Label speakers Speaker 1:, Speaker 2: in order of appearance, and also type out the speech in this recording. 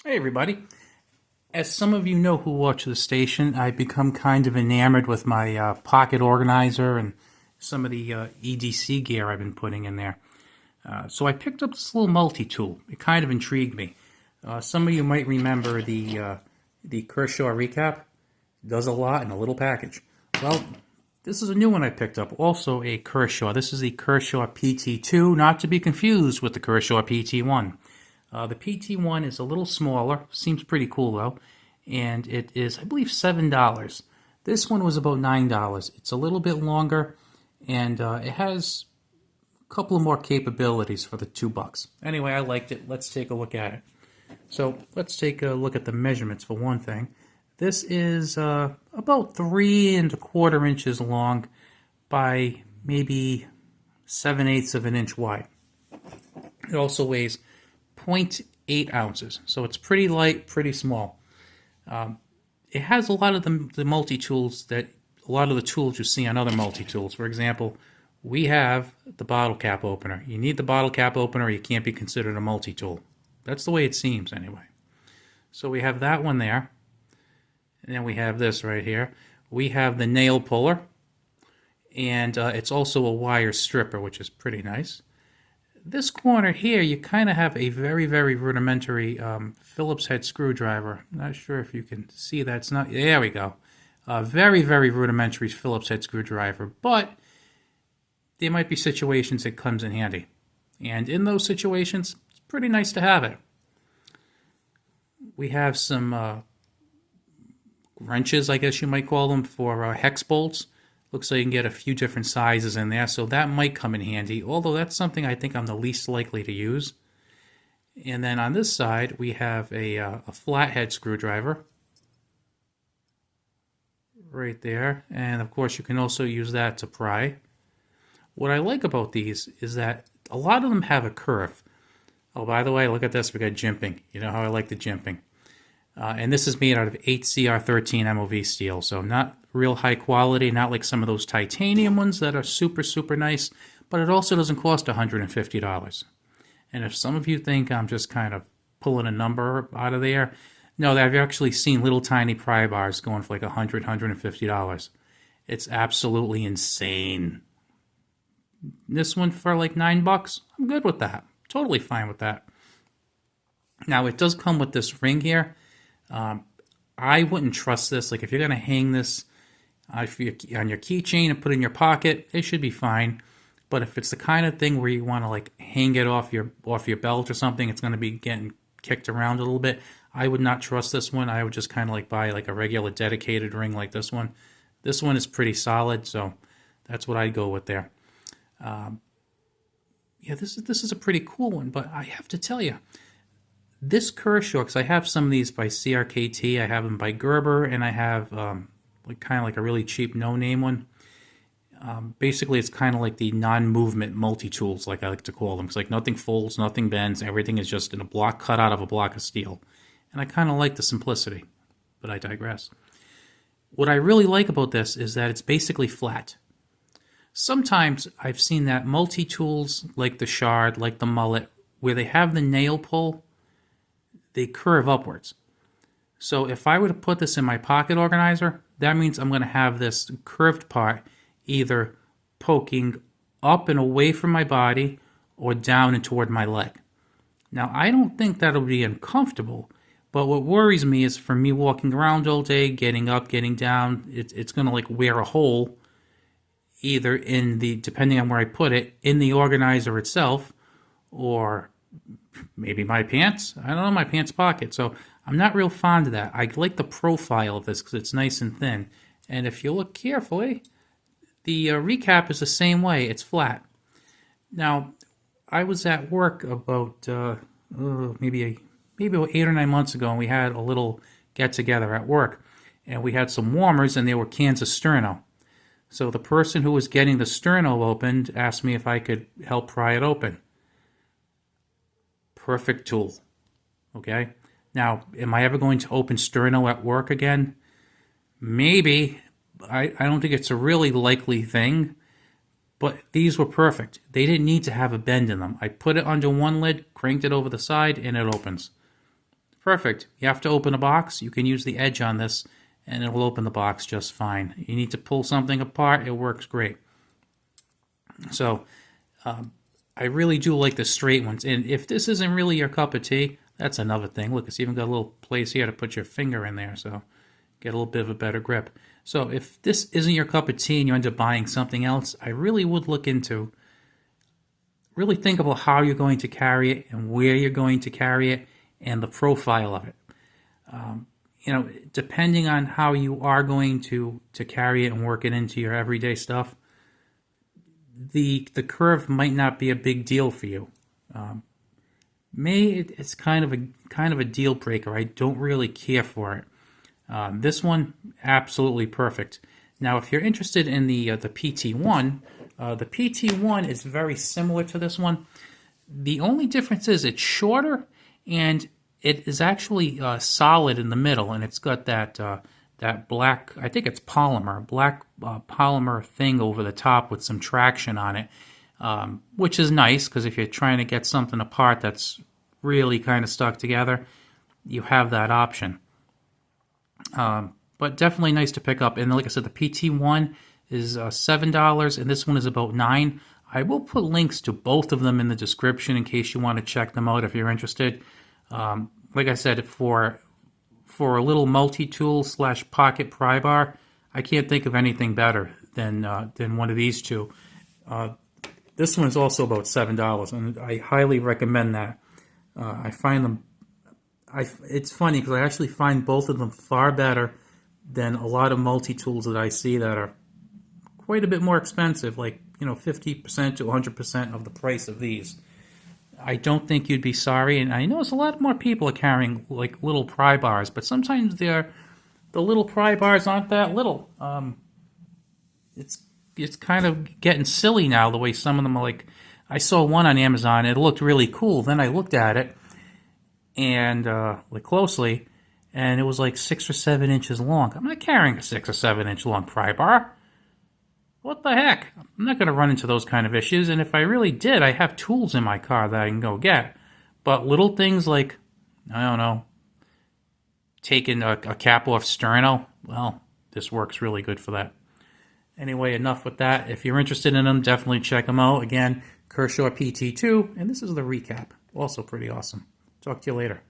Speaker 1: Hey everybody. As some of you know who watch the station, I've become kind of enamored with my pocket organizer and some of the EDC gear I've been putting in there. So I picked up this little multi-tool. It kind of intrigued me. Some of you might remember the Kershaw recap. It does a lot in a little package. Well, this is a new one I picked up, also a Kershaw. This is the Kershaw PT-2, not to be confused with the Kershaw PT-1. The PT-1 is a little smaller, seems pretty cool though, and it is, I believe, $7. This one was about $9. It's a little bit longer, and it has a couple of more capabilities for the $2. Anyway, I liked it. Let's take a look at it. So let's take a look at the measurements for one thing. This is about 3¼ inches long by maybe 7/8 of an inch wide. It also weighs 0.8 ounces, so it's pretty light, pretty small. It has a lot of the multi-tools that a lot of the tools you see on other multi-tools. For example, we have the bottle cap opener. You need the bottle cap opener or you can't be considered a multi-tool. That's the way it seems anyway. So we have that one there, and then we have this right here. We have the nail puller, and it's also a wire stripper, which is pretty nice. This corner here, you kind of have a very, very rudimentary Phillips head screwdriver. Not sure if you can see that. It's not. There we go. Very, very rudimentary Phillips head screwdriver, but there might be situations it comes in handy. And in those situations, it's pretty nice to have it. We have some wrenches, I guess you might call them, for hex bolts. Looks like you can get a few different sizes in there, so that might come in handy, although that's something I think I'm the least likely to use. And then on this side, we have a flathead screwdriver right there, and of course you can also use that to pry. What I like about these is that a lot of them have a curve. Oh, by the way, look at this, we got jimping. You know how I like the jimping. And this is made out of 8CR13 MOV steel, so not real high quality, not like some of those titanium ones that are super, super nice, but it also doesn't cost $150. And if some of you think I'm just kind of pulling a number out of there, no, I've actually seen little tiny pry bars going for like $100, $150. It's absolutely insane. This one for like $9, I'm good with that. Totally fine with that. Now, it does come with this ring here. I wouldn't trust this. Like if you're going to hang this on your keychain and put it in your pocket, it should be fine. But if it's the kind of thing where you want to like hang it off your belt or something, it's going to be getting kicked around a little bit. I would not trust this one. I would just kind of like buy like a regular dedicated ring like this one. This one is pretty solid, so that's what I'd go with there. Yeah, this is a pretty cool one, but I have to tell you, this Kershaw, because I have some of these by CRKT, I have them by Gerber, and I have like kind of like a really cheap no-name one. Basically, it's kind of like the non-movement multi-tools, like I like to call them. It's like nothing folds, nothing bends, everything is just in a block cut out of a block of steel. And I kind of like the simplicity, but I digress. What I really like about this is that it's basically flat. Sometimes I've seen that multi-tools, like the Shard, like the Mullet, where they have the nail pull, they curve upwards. So if I were to put this in my pocket organizer, that means I'm going to have this curved part either poking up and away from my body or down and toward my leg. Now, I don't think that'll be uncomfortable, but what worries me is for me walking around all day, getting up, getting down, it's going to like wear a hole either in the, depending on where I put it, in the organizer itself, or maybe my pants. I don't know, my pants pocket. So I'm not real fond of that. I like the profile of this because it's nice and thin. And if you look carefully, the recap is the same way. It's flat. Now, I was at work about maybe about 8 or 9 months ago, and we had a little get-together at work. And we had some warmers, and they were cans of Sterno. So the person who was getting the Sterno opened asked me if I could help pry it open. Perfect tool. Okay? Now, am I ever going to open Sterno at work again? Maybe. I don't think it's a really likely thing, but these were perfect. They didn't need to have a bend in them. I put it under one lid, cranked it over the side, and it opens. Perfect. You have to open a box, you can use the edge on this and it will open the box just fine. You need to pull something apart, it works great. So I really do like the straight ones. And if this isn't really your cup of tea, that's another thing. Look, it's even got a little place here to put your finger in there, so get a little bit of a better grip. So if this isn't your cup of tea and you end up buying something else, I really would look into, really think about how you're going to carry it and where you're going to carry it and the profile of it. You know, depending on how you are going to carry it and work it into your everyday stuff, the curve might not be a big deal for you. It's kind of a deal breaker. I don't really care for it. This one, absolutely perfect. Now, if you're interested in the PT-1, the PT-1 is very similar to this one. The only difference is it's shorter and it is actually solid in the middle, and it's got that black, I think it's polymer, black polymer thing over the top with some traction on it, which is nice because if you're trying to get something apart that's really kind of stuck together, you have that option. But definitely nice to pick up. And like I said, the PT-1 is $7, and this one is about $9. I will put links to both of them in the description in case you want to check them out if you're interested. Like I said, for a little multi-tool / pocket pry bar, I can't think of anything better than one of these two. This one is also about $7, and I highly recommend that. I find them. It's funny because I actually find both of them far better than a lot of multi-tools that I see that are quite a bit more expensive, like 50% to 100% of the price of these. I don't think you'd be sorry, and I know a lot more people are carrying like little pry bars, but sometimes the little pry bars aren't that little. It's kind of getting silly now the way some of them are. Like, I saw one on Amazon, it looked really cool. Then I looked at it and like closely, and it was like 6 or 7 inches long. I'm not carrying a 6 or 7 inch long pry bar. What the heck? I'm not going to run into those kind of issues, and if I really did, I have tools in my car that I can go get. But little things like, I don't know, taking a cap off sterno, well, this works really good for that. Anyway, enough with that. If you're interested in them, definitely check them out. Again, Kershaw PT-2, and this is the recap. Also pretty awesome. Talk to you later.